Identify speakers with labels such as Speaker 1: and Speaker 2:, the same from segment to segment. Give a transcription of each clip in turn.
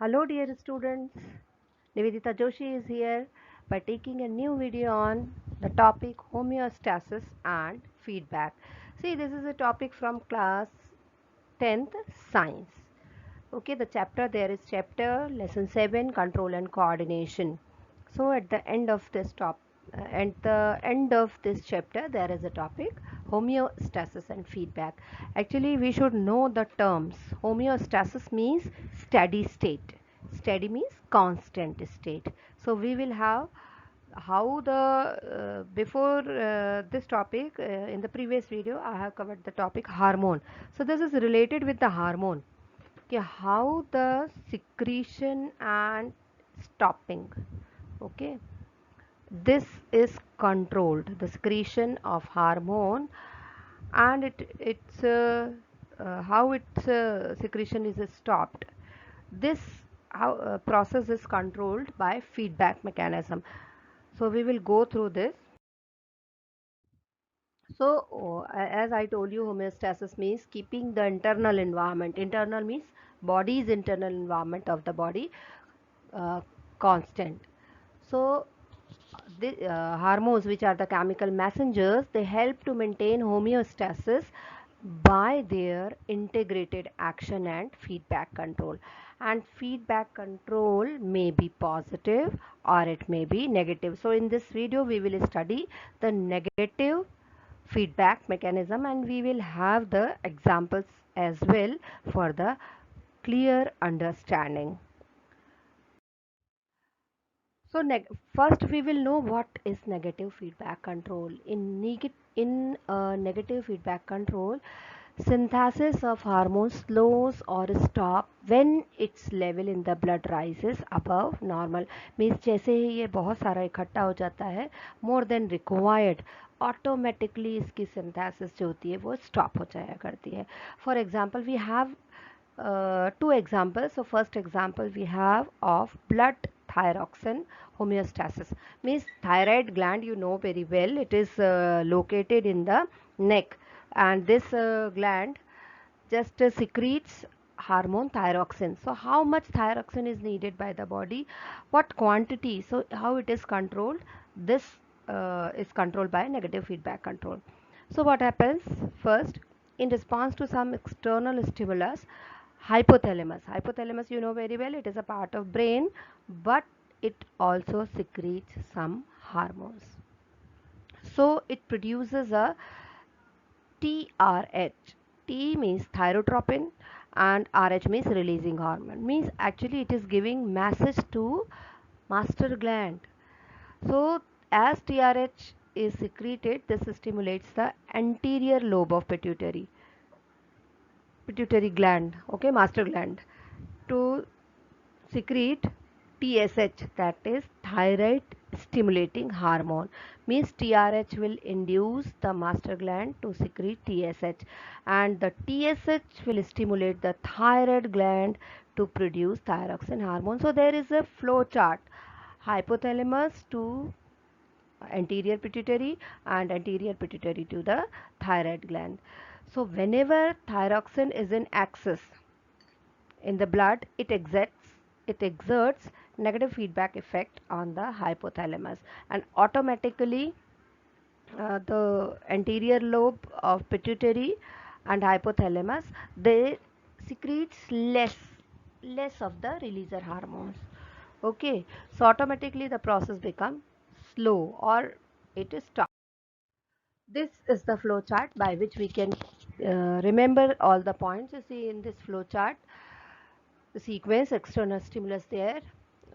Speaker 1: Hello dear students, Nivedita Joshi is here by taking a new video on the topic homeostasis and feedback. See, this is a topic from class 10th science. Okay, the chapter there is chapter lesson 7 control and coordination. So at the end of this chapter there is a topic homeostasis and feedback. Actually we should know the terms. Homeostasis means steady state. Steady means constant state. So we will have how the before this topic in the previous video I have covered the topic hormone. So this is related with the hormone. Okay, how the secretion and stopping. Okay, this is controlled, the secretion of hormone, and how its secretion is stopped. This process is controlled by feedback mechanism. So we will go through this. So, as I told you, homeostasis means keeping the internal environment. Internal means body's internal environment of the body uh, constant. So, the hormones, which are the chemical messengers, they help to maintain homeostasis by their integrated action and feedback control. And feedback control may be positive or it may be negative. So in this video we will study the negative feedback mechanism, and we will have the examples as well for the clear understanding. So first we will know what is negative feedback control. In negative feedback control, synthesis of hormones slows or stop when its level in the blood rises above normal. Means जैसे ही ये बहुत सारा इकट्ठा हो जाता है more than required, automatically इसकी synthesis जो होती है वो स्टॉप हो जाया करती है. For example we have two examples. So first example we have of blood thyroxine homeostasis. Means thyroid gland, you know very well, it is located in the neck, and this gland just secretes hormone thyroxine. So how much thyroxine is needed by the body, what quantity, so how it is controlled, this is controlled by negative feedback control. So what happens first, in response to some external stimulus, hypothalamus, you know very well, it is a part of brain, but it also secretes some hormones. So it produces a TRH. T means thyrotropin and RH means releasing hormone. Means actually it is giving message to master gland. So as TRH is secreted, this stimulates the anterior lobe of pituitary gland, okay, master gland, to secrete TSH, that is thyroid stimulating hormone. Means TRH will induce the master gland to secrete TSH, and the TSH will stimulate the thyroid gland to produce thyroxine hormone. So there is a flow chart: hypothalamus to anterior pituitary and anterior pituitary to the thyroid gland. So whenever thyroxine is in excess in the blood, it exerts negative feedback effect on the hypothalamus, and automatically the anterior lobe of pituitary and hypothalamus, they secretes less of the releaser hormones. Okay, so automatically the process becomes slow or it is stopped. This is the flow chart by which we can remember all the points. You see in this flow chart the sequence, external stimulus there,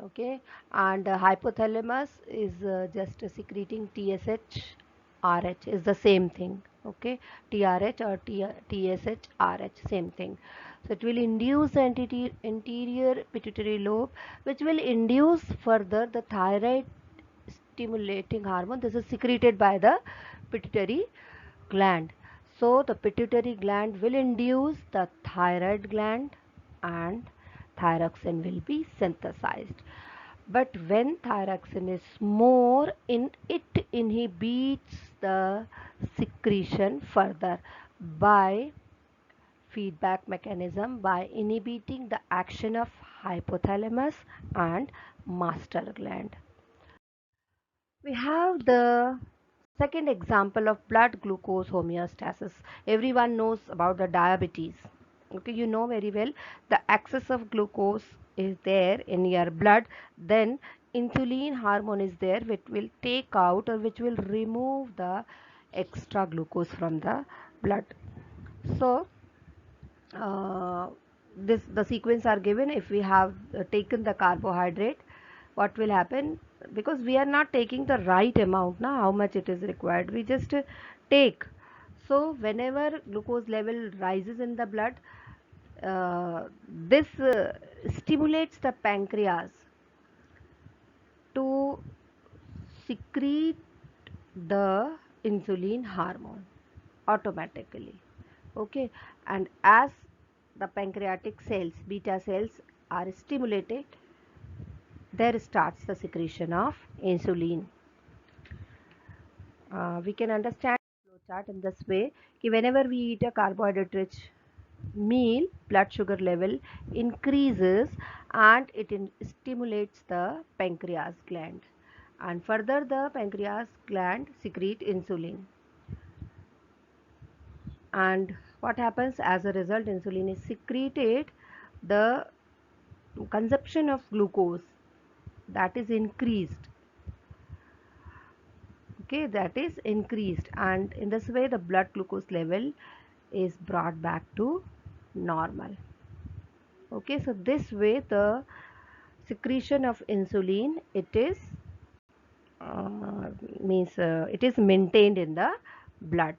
Speaker 1: okay, and hypothalamus is just secreting TSH, RH is the same thing, okay, TRH or TSH, RH, same thing. So it will induce the anterior pituitary lobe, which will induce further the thyroid stimulating hormone. This is secreted by the pituitary gland. So the pituitary gland will induce the thyroid gland and thyroxine will be synthesized. But when thyroxine is more, it inhibits the secretion further by feedback mechanism by inhibiting the action of hypothalamus and master gland. We have the second example of blood glucose homeostasis. Everyone knows about the diabetes. Okay, you know very well the excess of glucose is there in your blood, then insulin hormone is there which will take out or which will remove the extra glucose from the blood. So this the sequence are given. If we have taken the carbohydrate, what will happen, because we are not taking the right amount now, how much it is required, we just take. So whenever glucose level rises in the blood, this stimulates the pancreas to secrete the insulin hormone automatically. Okay, and as the pancreatic cells, beta cells, are stimulated, there starts the secretion of insulin. We can understand flow chart in this way कि whenever we eat a carbohydrate rich meal, blood sugar level increases and it stimulates the pancreas gland, and further the pancreas gland secrete insulin. And what happens as a result, insulin is secreted, the consumption of glucose that is increased. Okay, that is increased, and in this way the blood glucose level is brought back to normal. Okay, so this way the secretion of insulin, it is it is maintained in the blood.